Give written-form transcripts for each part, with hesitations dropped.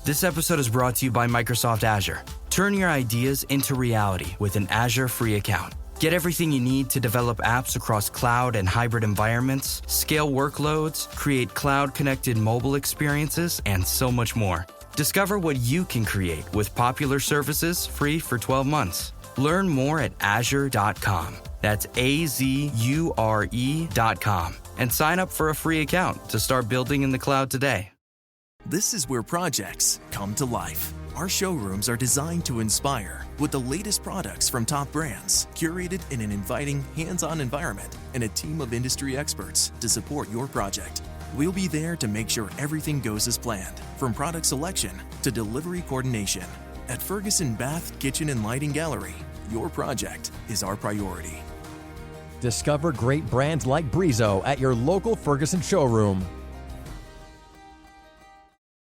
This episode is brought to you by Microsoft Azure. Turn your ideas into reality with an Azure free account. Get everything you need to develop apps across cloud and hybrid environments, scale workloads, create cloud-connected mobile experiences, and so much more. Discover what you can create with popular services free for 12 months. Learn more at azure.com. That's AZURE.com. And sign up for a free account to start building in the cloud today. This is where projects come to life. Our showrooms are designed to inspire with the latest products from top brands, curated in an inviting, hands-on environment, and a team of industry experts to support your project. We'll be there to make sure everything goes as planned, from product selection to delivery coordination. At Ferguson Bath, Kitchen and Lighting Gallery, your project is our priority. Discover great brands like Brizo at your local Ferguson showroom.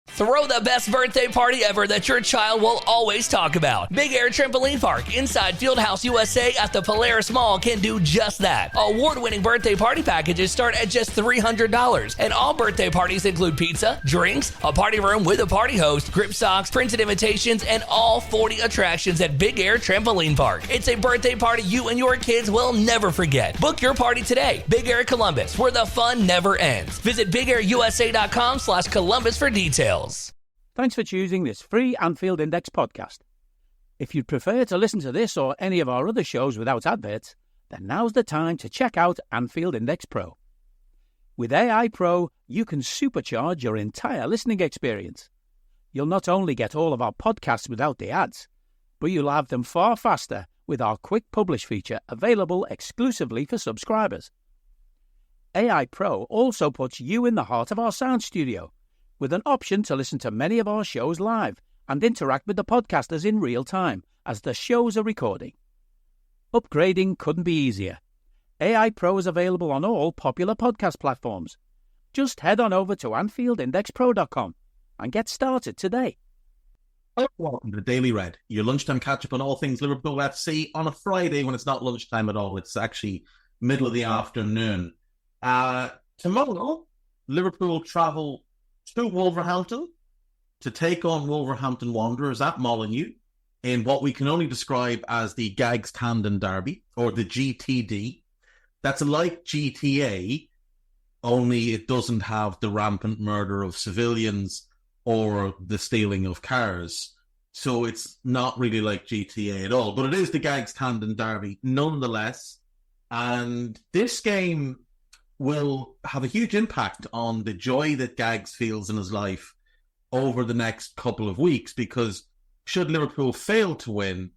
Throw the best birthday party ever that your child will always talk about. Big Air Trampoline Park inside Fieldhouse USA at the Polaris Mall can do just that. Award-winning birthday party packages start at just $300. And all birthday parties include pizza, drinks, a party room with a party host, grip socks, printed invitations, and all 40 attractions at Big Air Trampoline Park. It's a birthday party you and your kids will never forget. Book your party today. Big Air Columbus, where the fun never ends. Visit BigAirUSA.com/Columbus for details. Thanks for choosing this free Anfield Index podcast. If you'd prefer to listen to this or any of our other shows without adverts, then now's the time to check out Anfield Index Pro. With AI Pro, you can supercharge your entire listening experience. You'll not only get all of our podcasts without the ads, but you'll have them far faster with our Quick Publish feature available exclusively for subscribers. AI Pro also puts you in the heart of our sound studio, with an option to listen to many of our shows live and interact with the podcasters in real time as the shows are recording. Upgrading couldn't be easier. AI Pro is available on all popular podcast platforms. Just head on over to AnfieldIndexPro.com and get started today. Welcome to the Daily Red, your lunchtime catch-up on all things Liverpool FC on a Friday when it's not lunchtime at all. It's actually middle of the afternoon. Tomorrow, Liverpool travel to Wolverhampton to take on Wolverhampton Wanderers at Molineux in what we can only describe as the Gags Tandon Derby, or the GTD. That's like GTA, only it doesn't have the rampant murder of civilians or the stealing of cars. So it's not really like GTA at all. But it is the Gags Tandon Derby nonetheless. And this game will have a huge impact on the joy that Gags feels in his life over the next couple of weeks, because should Liverpool fail to win,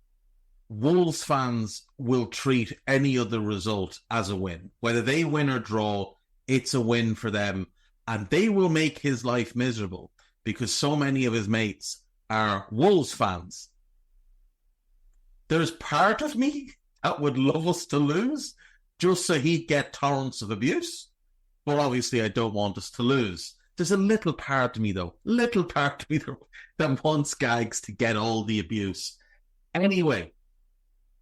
Wolves fans will treat any other result as a win. Whether they win or draw, it's a win for them, and they will make his life miserable because so many of his mates are Wolves fans. There's part of me that would love us to lose, just so he'd get torrents of abuse. But obviously I don't want us to lose. There's a little part of me, though, that wants Gags to get all the abuse. Anyway,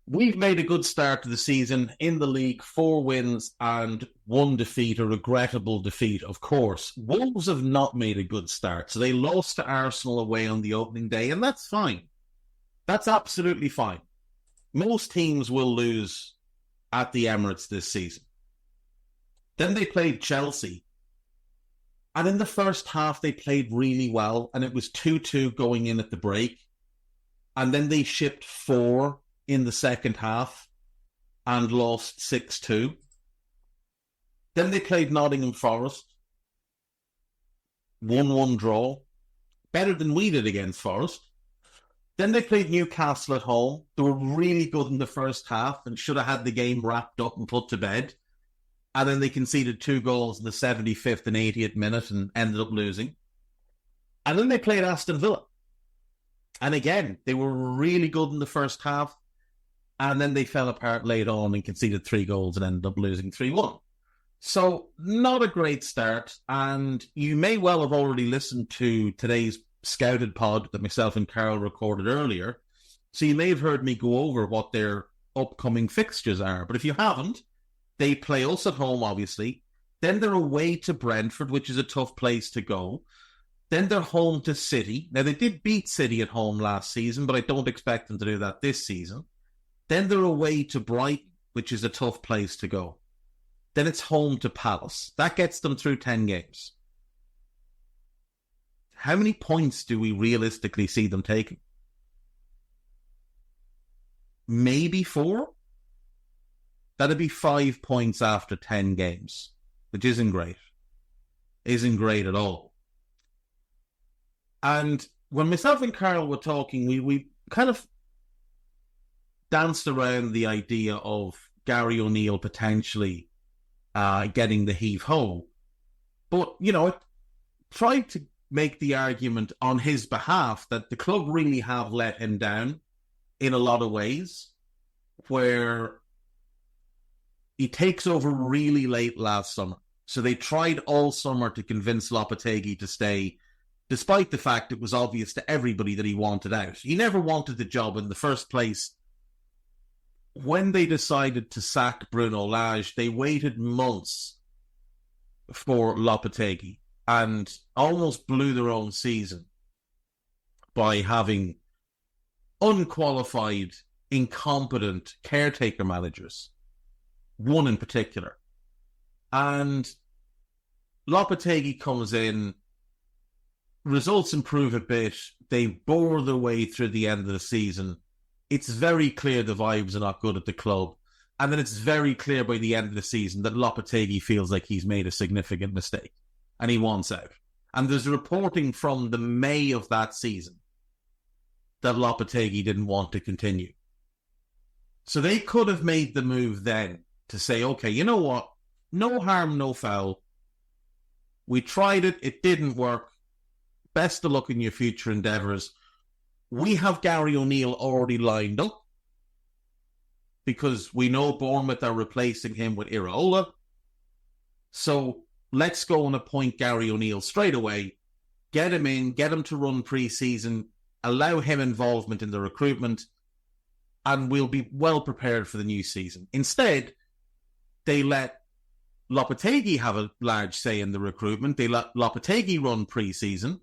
we've made a good start to the season in the league, 4 wins and 1 defeat, a regrettable defeat, of course. Wolves have not made a good start, so they lost to Arsenal away on the opening day, and that's fine. That's absolutely fine. Most teams will lose at the Emirates this season. Then they played Chelsea. And in the first half, they played really well. And it was 2-2 going in at the break. And then they shipped 4 in the second half and lost 6-2. Then they played Nottingham Forest. 1-1 draw. Better than we did against Forest. Then they played Newcastle at home. They were really good in the first half and should have had the game wrapped up and put to bed. And then they conceded 2 goals in the 75th and 80th minute and ended up losing. And then they played Aston Villa. And again, they were really good in the first half. And then they fell apart late on and conceded 3 goals and ended up losing 3-1. So not a great start. And you may well have already listened to today's Scouted pod that myself and Carol recorded earlier. So you may have heard me go over what their upcoming fixtures are. But if you haven't, they play us at home, obviously. Then they're away to Brentford, which is a tough place to go. Then they're home to City. Now, they did beat City at home last season, but I don't expect them to do that this season. Then they're away to Brighton, which is a tough place to go. Then it's home to Palace. That gets them through 10 games. How many points do we realistically see them taking? Maybe 4? That'd be 5 points after 10 games, which isn't great. Isn't great at all. And when myself and Carl were talking, we kind of danced around the idea of Gary O'Neill potentially getting the heave-ho. But, I tried to make the argument on his behalf that the club really have let him down in a lot of ways, where he takes over really late last summer. So they tried all summer to convince Lopetegui to stay, despite the fact it was obvious to everybody that he wanted out. He never wanted the job in the first place. When they decided to sack Bruno Lage, they waited months for Lopetegui and almost blew their own season by having unqualified, incompetent caretaker managers, one in particular. And Lopetegui comes in, results improve a bit, they bore their way through the end of the season. It's very clear the vibes are not good at the club. And then it's very clear by the end of the season that Lopetegui feels like he's made a significant mistake and he wants out. And there's reporting from the May of that season that Lopetegui didn't want to continue. So they could have made the move then to say, okay, you know what? No harm, no foul. We tried it. It didn't work. Best of luck in your future endeavours. We have Gary O'Neill already lined up because we know Bournemouth are replacing him with Iraola. So let's go and appoint Gary O'Neill straight away. Get him in, get him to run pre-season, allow him involvement in the recruitment, and we'll be well prepared for the new season. Instead, they let Lopetegui have a large say in the recruitment. They let Lopetegui run pre-season.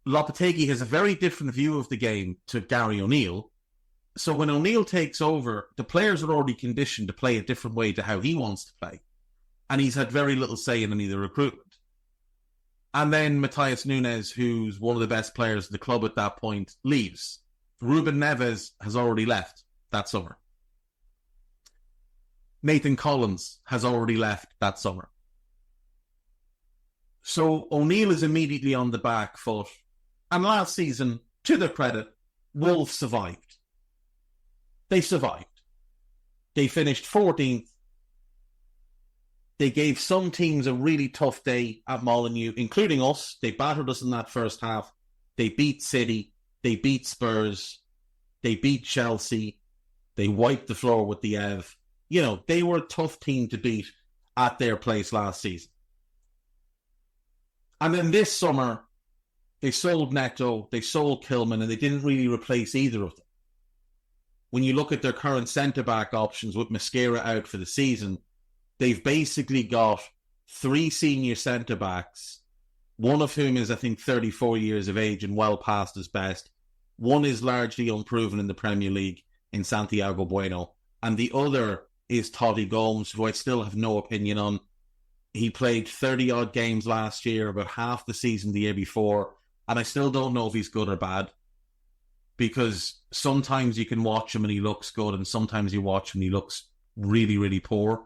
Lopetegui has a very different view of the game to Gary O'Neill. So when O'Neill takes over, the players are already conditioned to play a different way to how he wants to play. And he's had very little say in any of the recruitment. And then Matheus Nunes, who's one of the best players of the club at that point, leaves. Ruben Neves has already left that summer. Nathan Collins has already left that summer. So O'Neill is immediately on the back foot. And last season, to their credit, Wolves survived. They survived. They finished 14th. They gave some teams a really tough day at Molineux, including us. They battered us in that first half. They beat City. They beat Spurs. They beat Chelsea. They wiped the floor with the Ev. They were a tough team to beat at their place last season. And then this summer, they sold Neto, they sold Kilman, and they didn't really replace either of them. When you look at their current centre-back options with Mosquera out for the season, they've basically got 3 senior centre-backs, one of whom is, I think, 34 years of age and well past his best. One is largely unproven in the Premier League in Santiago Bueno, and the other is Toddy Gomes, who I still have no opinion on. He played 30-odd games last year, about half the season the year before, and I still don't know if he's good or bad, because sometimes you can watch him and he looks good, and sometimes you watch him and he looks really, really poor.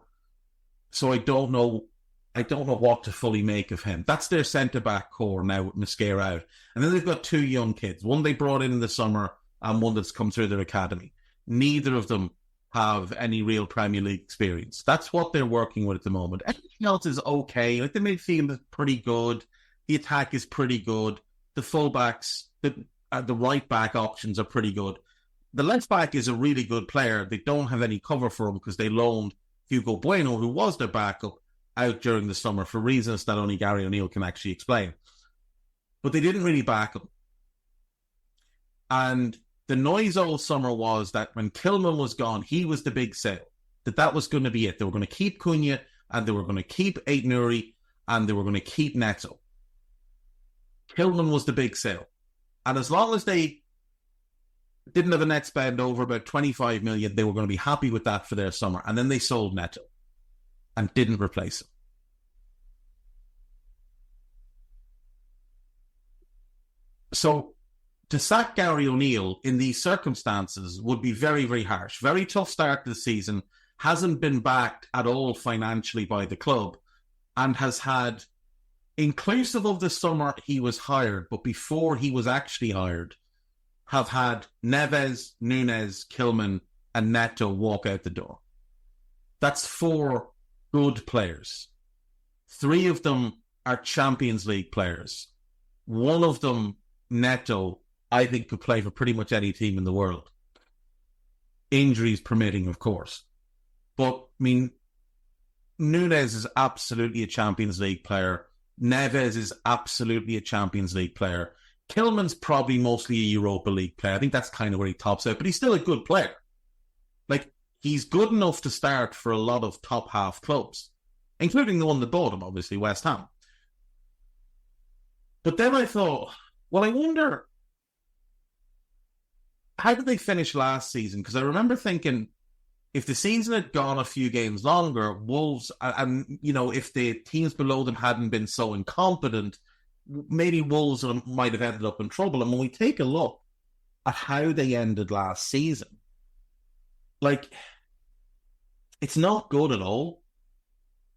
So I don't know what to fully make of him. That's their centre-back core now with Mosquera out. And then they've got 2 young kids, one they brought in the summer and one that's come through their academy. Neither of them have any real Premier League experience. That's what they're working with at the moment. Everything else is okay. Like the midfield is pretty good. The attack is pretty good. The fullbacks, the right back options are pretty good. The left back is a really good player. They don't have any cover for him because they loaned Hugo Bueno, who was their backup, out during the summer for reasons that only Gary O'Neill can actually explain. But they didn't really back him. And the noise all summer was that when Kilman was gone, he was the big sale. That was going to be it. They were going to keep Cunha, and they were going to keep Aït-Nouri, and they were going to keep Neto. Kilman was the big sale. And as long as they didn't have a net spend over about 25 million, they were going to be happy with that for their summer. And then they sold Neto and didn't replace him. So to sack Gary O'Neill in these circumstances would be very, very harsh. Very tough start to the season, hasn't been backed at all financially by the club, and has had, inclusive of the summer he was hired, but before he was actually hired, have had Neves, Nunes, Kilman, and Neto walk out the door. That's 4 good players. 3 of them are Champions League players. One of them, Neto, I think could play for pretty much any team in the world. Injuries permitting, of course. But, I mean, Nunes is absolutely a Champions League player. Neves is absolutely a Champions League player. Kilman's probably mostly a Europa League player. I think that's kind of where he tops out, but he's still a good player. Like, he's good enough to start for a lot of top half clubs, including the one that bought him, obviously, West Ham. But then I thought, well, I wonder, how did they finish last season? Because I remember thinking, if the season had gone a few games longer, Wolves, and you know, if the teams below them hadn't been so incompetent, maybe Wolves might have ended up in trouble. And when we take a look at how they ended last season, like, it's not good at all.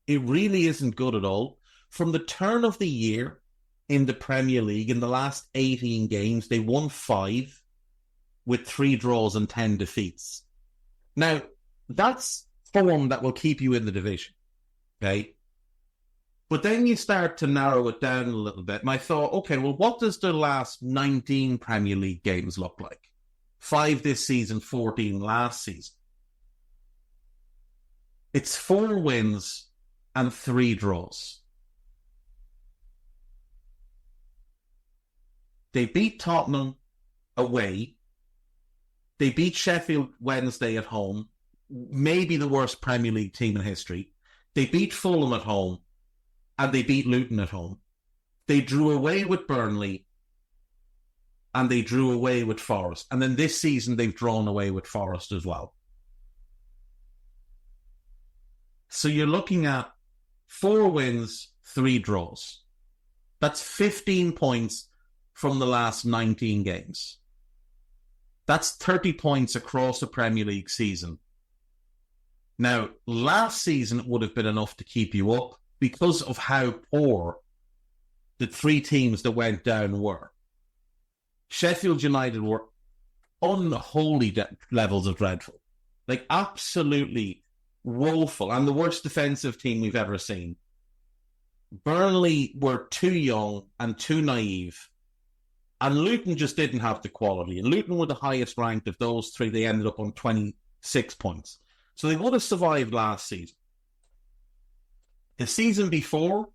It really isn't good at all. From the turn of the year in the Premier League, in the last 18 games, they won 5 with 3 draws and 10 defeats. Now, that's form that will keep you in the division, okay? But then you start to narrow it down a little bit, and I thought, okay, well, what does the last 19 Premier League games look like? 5 this season, 14 last season. It's 4 wins and 3 draws. They beat Tottenham away. They beat Sheffield Wednesday at home, maybe the worst Premier League team in history. They beat Fulham at home, and they beat Luton at home. They drew away with Burnley, and they drew away with Forest. And then this season, they've drawn away with Forest as well. So you're looking at 4 wins, 3 draws. That's 15 points from the last 19 games. That's 30 points across the Premier League season. Now, last season it would have been enough to keep you up because of how poor the 3 teams that went down were. Sheffield United were unholy levels of dreadful. Like, absolutely woeful, and the worst defensive team we've ever seen. Burnley were too young and too naive. And Luton just didn't have the quality. And Luton were the highest ranked of those 3. They ended up on 26 points. So they would have survived last season. The season before,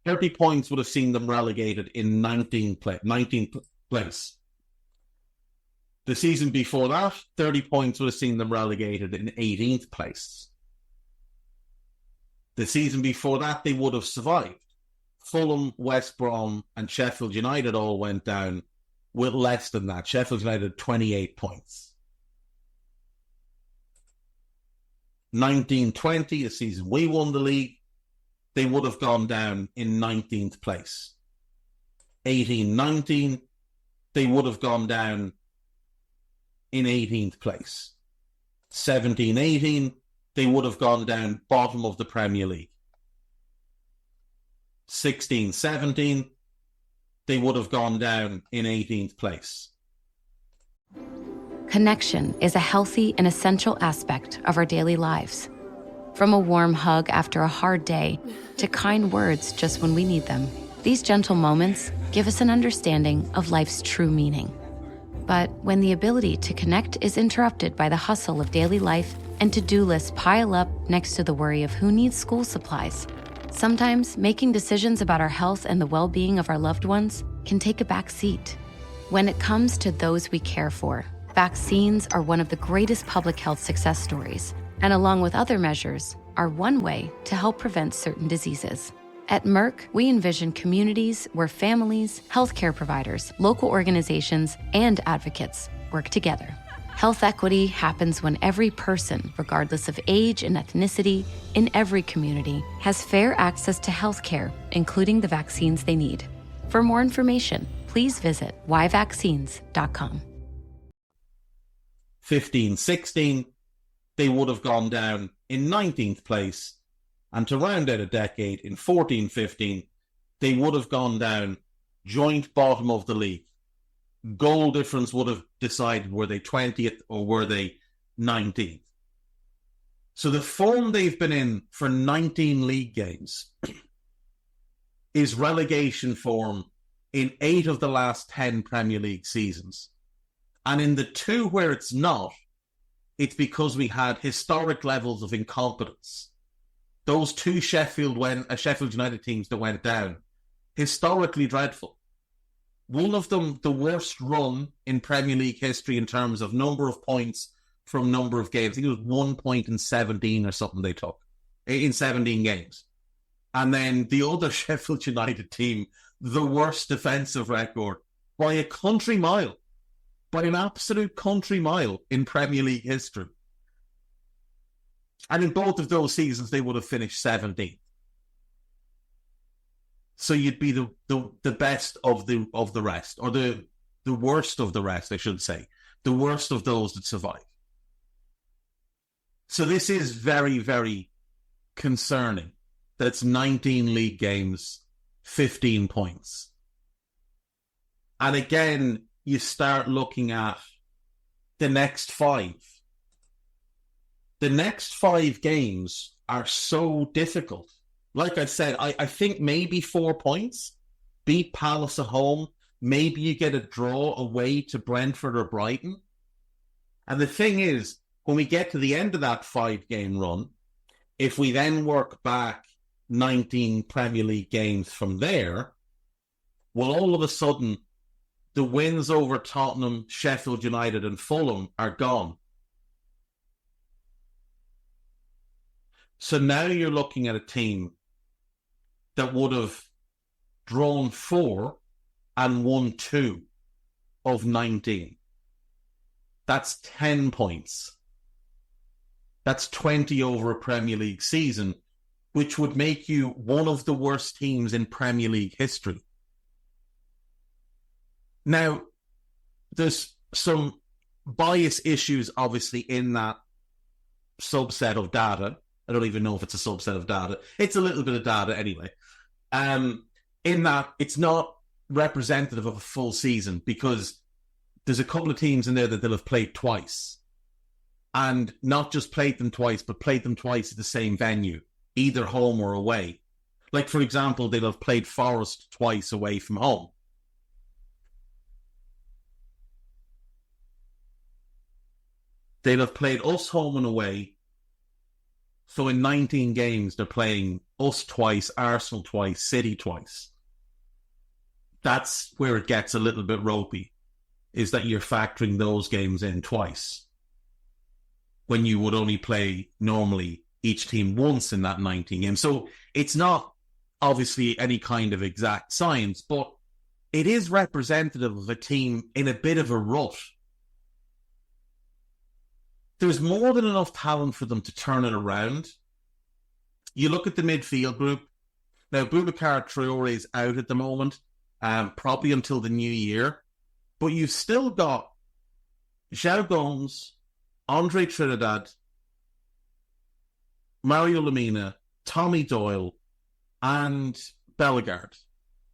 30 points would have seen them relegated in 19th place. The season before that, 30 points would have seen them relegated in 18th place. The season before that, they would have survived. Fulham, West Brom, and Sheffield United all went down with less than that. Sheffield United, 28 points. 19-20, the season we won the league, they would have gone down in 19th place. 18-19, they would have gone down in 18th place. 17-18, they would have gone down bottom of the Premier League. 16-17, they would have gone down in 18th place. Connection is a healthy and essential aspect of our daily lives. From a warm hug after a hard day to kind words just when we need them, these gentle moments give us an understanding of life's true meaning. But when the ability to connect is interrupted by the hustle of daily life and to-do lists pile up next to the worry of who needs school supplies, sometimes making decisions about our health and the well-being of our loved ones can take a back seat. When it comes to those we care for, vaccines are one of the greatest public health success stories, and along with other measures, are one way to help prevent certain diseases. At Merck, we envision communities where families, healthcare providers, local organizations, and advocates work together. Health equity happens when every person, regardless of age and ethnicity, in every community, has fair access to healthcare, including the vaccines they need. For more information, please visit whyvaccines.com. 15-16, they would have gone down in 19th place. And to round out a decade, in 14-15, they would have gone down joint bottom of the league. Goal difference would have decided were they 20th or were they 19th. So the form they've been in for 19 league games is relegation form in 8 of the last 10 Premier League seasons. And in the 2 where it's not, it's because we had historic levels of incompetence. Those 2 Sheffield United teams that went down, historically dreadful. One of them, the worst run in Premier League history in terms of number of points from number of games. I think it was 1 point in 17 or something they took in 17 games. And then the other Sheffield United team, the worst defensive record by a country mile, by an absolute country mile in Premier League history. And in both of those seasons, they would have finished 17th. So you'd be the best of the rest, or the worst of the rest, I should say. The worst of those that survive. So this is very, very concerning that it's 19 league games, 15 points. And again, you start looking at the next 5. The next 5 games are so difficult. Like I said, I think maybe 4 points. Beat Palace at home. Maybe you get a draw away to Brentford or Brighton. And the thing is, when we get to the end of that 5-game run, if we then work back 19 Premier League games from there, well, all of a sudden, the wins over Tottenham, Sheffield United and Fulham are gone. So now you're looking at a team that would have drawn 4 and won 2 of 19. That's 10 points. That's 20 over a Premier League season, which would make you one of the worst teams in Premier League history. Now, there's some bias issues, obviously, in that subset of data. I don't even know if it's a subset of data. It's a little bit of data anyway. In that it's not representative of a full season, because there's a couple of teams in there that they'll have played twice. And not just played them twice, but played them twice at the same venue, either home or away. Like, for example, they'll have played Forest twice away from home. They'll have played us home and away. So in 19 games, they're playing us twice, Arsenal twice, City twice. That's where it gets a little bit ropey, is that you're factoring those games in twice, when you would only play normally each team once in that 19 games. So it's not obviously any kind of exact science, but it is representative of a team in a bit of a rut. There's more than enough talent for them to turn it around. You look at the midfield group. Now, Boubacar Traore is out at the moment, probably until the new year. But you've still got João Gomes, Andre Trinidad, Mario Lemina, Tommy Doyle, and Bellegarde.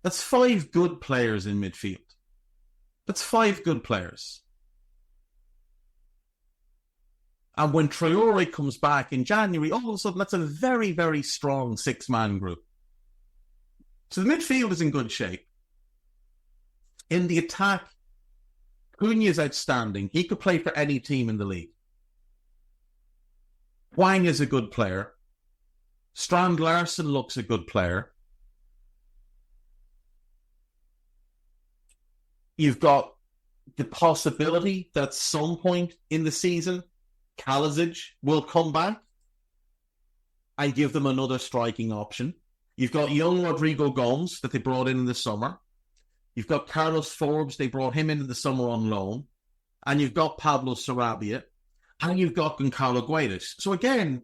That's 5 good players in midfield. That's 5 good players. And when Traore comes back in January, all of a sudden, that's a very, very strong 6-man group. So the midfield is in good shape. In the attack, Cunha is outstanding. He could play for any team in the league. Hwang is a good player. Strand Larsen looks a good player. You've got the possibility that at some point in the season, Kalasic will come back and give them another striking option. You've got young Rodrigo Gomes that they brought in the summer. You've got Carlos Forbes, they brought him into the summer on loan. And you've got Pablo Sarabia. And you've got Gonçalo Guedes. So again,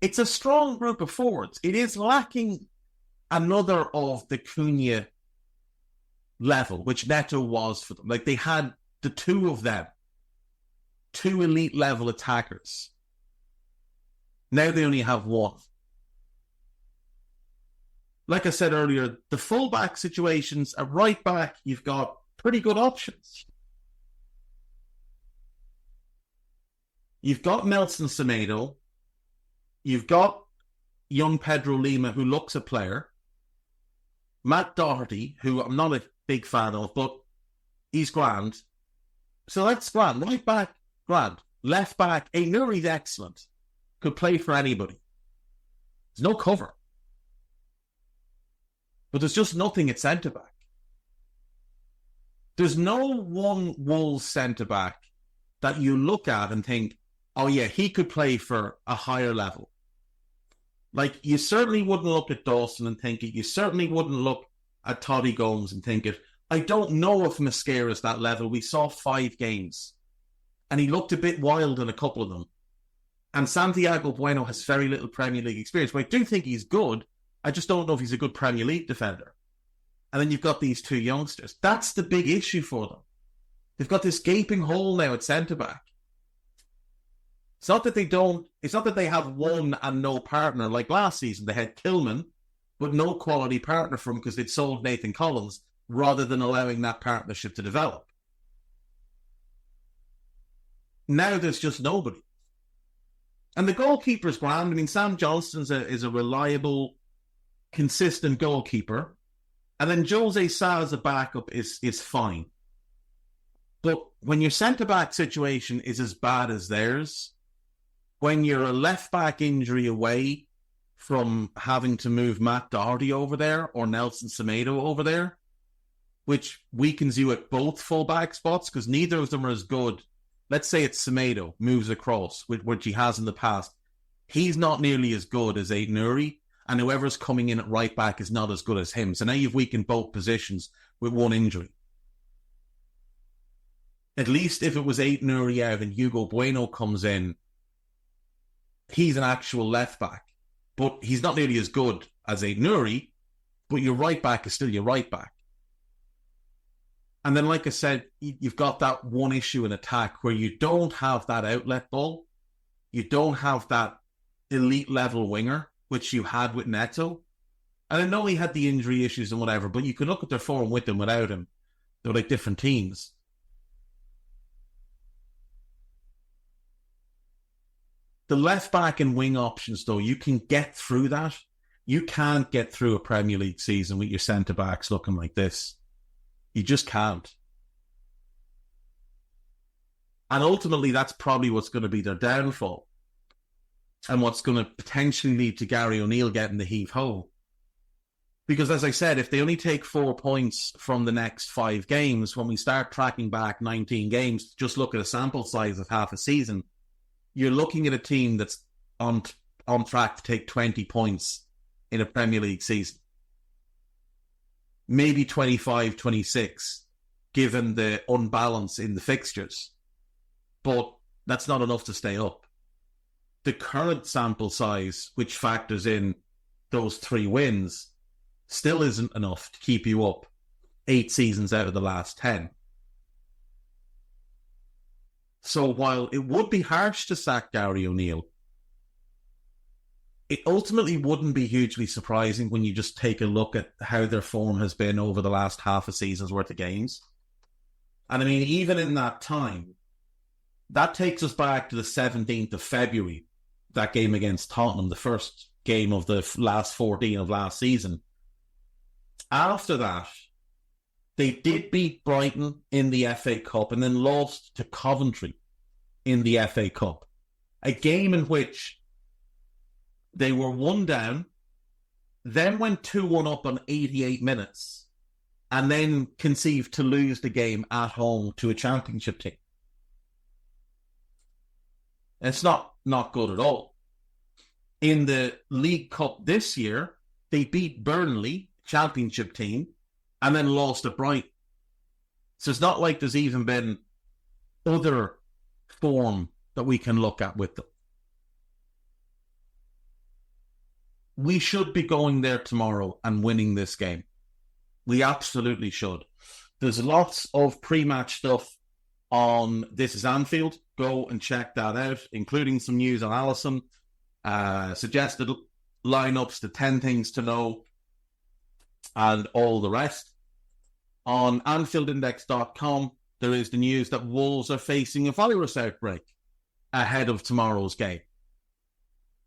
it's a strong group of forwards. It is lacking another of the Cunha level, which Neto was for them. Like, they had the two of them, two elite level attackers. Now they only have one. Like I said earlier, the fullback situations, at right back, you've got pretty good options. You've got Nelson Semedo. You've got young Pedro Lima, who looks a player. Matt Doherty, who I'm not a big fan of, but he's grand. So that's grand. Right back, grand. Left back, Nuri's excellent. Could play for anybody. There's no cover. But there's just nothing at centre-back. There's no one Wolves centre-back that you look at and think, oh yeah, he could play for a higher level. Like, you certainly wouldn't look at Dawson and think it. You certainly wouldn't look at Toddy Gomes and think it. I don't know if Mosquera's that level. We saw 5 games. And he looked a bit wild in a couple of them. And Santiago Bueno has very little Premier League experience. But I do think he's good. I just don't know if he's a good Premier League defender. And then you've got these two youngsters. That's the big issue for them. They've got this gaping hole now at centre-back. It's not that they have one and no partner. Like last season, they had Tillman, but no quality partner for him because they'd sold Nathan Collins rather than allowing that partnership to develop. Now there's just nobody. And the goalkeeper's grand. I mean, Sam Johnston is a reliable, consistent goalkeeper. And then Jose Sa as a backup is fine. But when your centre-back situation is as bad as theirs, when you're a left-back injury away from having to move Matt Doherty over there or Nelson Semedo over there, which weakens you at both full-back spots because neither of them are as good. Let's say it's Semedo moves across, which he has in the past. He's not nearly as good as Aït-Nouri, and whoever's coming in at right-back is not as good as him. So now you've weakened both positions with one injury. At least if it was Aït-Nouri out and Hugo Bueno comes in, he's an actual left-back. But he's not nearly as good as Aït-Nouri, but your right-back is still your right-back. And then, like I said, you've got that one issue in attack where you don't have that outlet ball. You don't have that elite-level winger, which you had with Neto. And I know he had the injury issues and whatever, but you can look at their form with and without him. They're like different teams. The left-back and wing options, though, you can get through that. You can't get through a Premier League season with your centre-backs looking like this. You just can't. And ultimately, that's probably what's going to be their downfall. And what's going to potentially lead to Gary O'Neill getting the heave-ho. Because as I said, if they only take 4 points from the next 5 games, when we start tracking back 19 games, just look at a sample size of half a season, you're looking at a team that's on track to take 20 points in a Premier League season. Maybe 25, 26, given the unbalance in the fixtures. But that's not enough to stay up. The current sample size, which factors in those 3 wins, still isn't enough to keep you up 8 seasons out of the last 10. So while it would be harsh to sack Gary O'Neill, it ultimately wouldn't be hugely surprising when you just take a look at how their form has been over the last half a season's worth of games. And I mean, even in that time, that takes us back to the 17th of February, that game against Tottenham, the first game of the last 14 of last season. After that, they did beat Brighton in the FA Cup and then lost to Coventry in the FA Cup. A game in which they were 1 down, then went 2-1 up on 88 minutes, and then conceived to lose the game at home to a championship team. It's not good at all. In the League Cup this year, They beat Burnley, championship team, and then lost at Brighton. So it's not like there's even been other form that we can look at with them. We should be going there tomorrow and winning this game. We absolutely should. There's lots of pre-match stuff on This Is Anfield. Go and check that out, including some news on Alisson, suggested lineups, the 10 things to know, and all the rest. On AnfieldIndex.com, there is the news that Wolves are facing a virus outbreak ahead of tomorrow's game.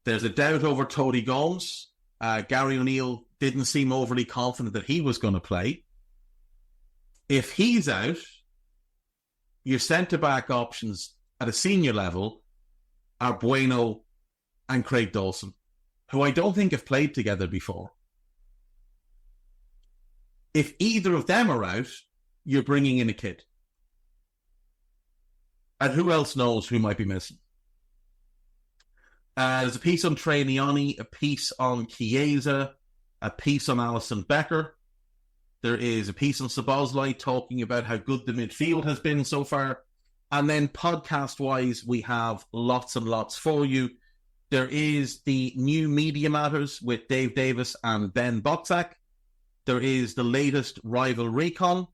There's a doubt over Tony Gomes. Gary O'Neill didn't seem overly confident that he was going to play. If he's out, your centre-back options at a senior level are Bueno and Craig Dawson, who I don't think have played together before. If either of them are out, you're bringing in a kid. And who else knows who might be missing? There's a piece on Trey Niani, a piece on Chiesa, a piece on Alison Becker. There is a piece on Szoboszlai talking about how good the midfield has been so far. And then podcast-wise, we have lots and lots for you. There is the new Media Matters with Dave Davis and Ben Boxak. There is the latest Rival Recon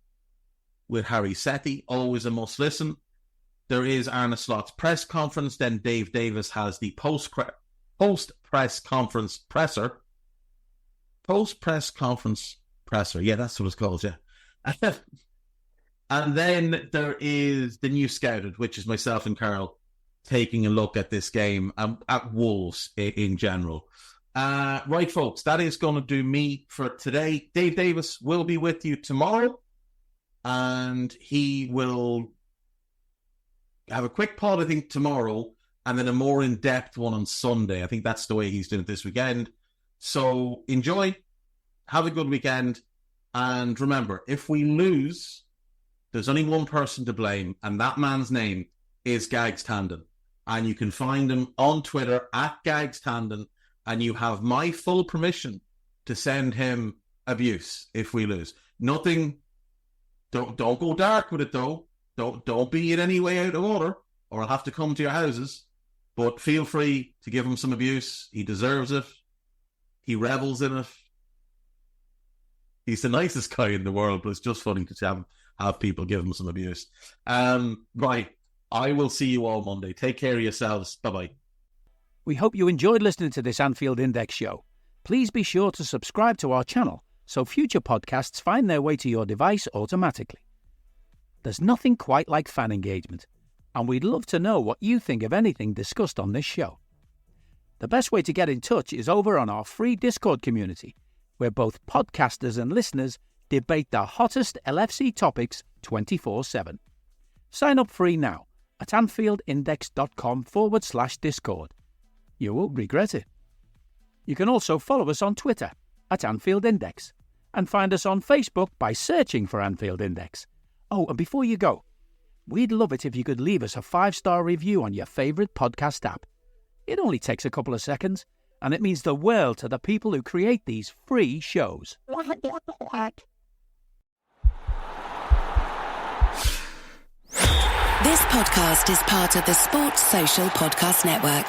with Harry Sethi, always a must-listen. There is Arne Slot's press conference. Then Dave Davis has the post-press conference presser. Post-press conference presser. Yeah, that's what it's called, yeah. And then there is the new Scouted, which is myself and Carl taking a look at this game, at Wolves in general. Right, folks, that is going to do me for today. Dave Davis will be with you tomorrow, and he will have a quick pod, I think, tomorrow, and then a more in-depth one on Sunday. I think that's the way he's doing it this weekend. So enjoy, have a good weekend, and remember, if we lose, there's only one person to blame, and that man's name is Gags Tandon. And you can find him on Twitter at Gags Tandon, and you have my full permission to send him abuse if we lose. Nothing, don't go dark with it though. Don't be in any way out of order, or I'll have to come to your houses. But feel free to give him some abuse. He deserves it. He revels in it. He's the nicest guy in the world, but it's just funny to have people give him some abuse. Right. I will see you all Monday. Take care of yourselves. Bye-bye. We hope you enjoyed listening to this Anfield Index show. Please be sure to subscribe to our channel so future podcasts find their way to your device automatically. There's nothing quite like fan engagement, and we'd love to know what you think of anything discussed on this show. The best way to get in touch is over on our free Discord community, where both podcasters and listeners debate the hottest LFC topics 24/7. Sign up free now at AnfieldIndex.com/Discord. You won't regret it. You can also follow us on Twitter at Anfield Index and find us on Facebook by searching for Anfield Index. Oh, and before you go, we'd love it if you could leave us a 5-star review on your favourite podcast app. It only takes a couple of seconds, and it means the world to the people who create these free shows. This podcast is part of the Sports Social Podcast Network.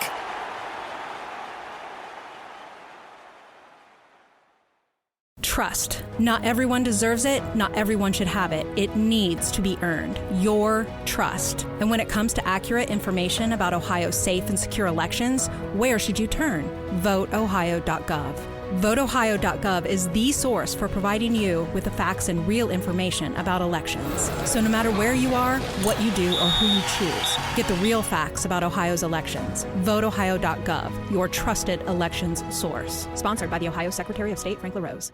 Trust. Not everyone deserves it. Not everyone should have it. It needs to be earned. Your trust. And when it comes to accurate information about Ohio's safe and secure elections, where should you turn? VoteOhio.gov. VoteOhio.gov is the source for providing you with the facts and real information about elections. So no matter where you are, what you do, or who you choose, get the real facts about Ohio's elections. VoteOhio.gov, your trusted elections source. Sponsored by the Ohio Secretary of State, Frank LaRose.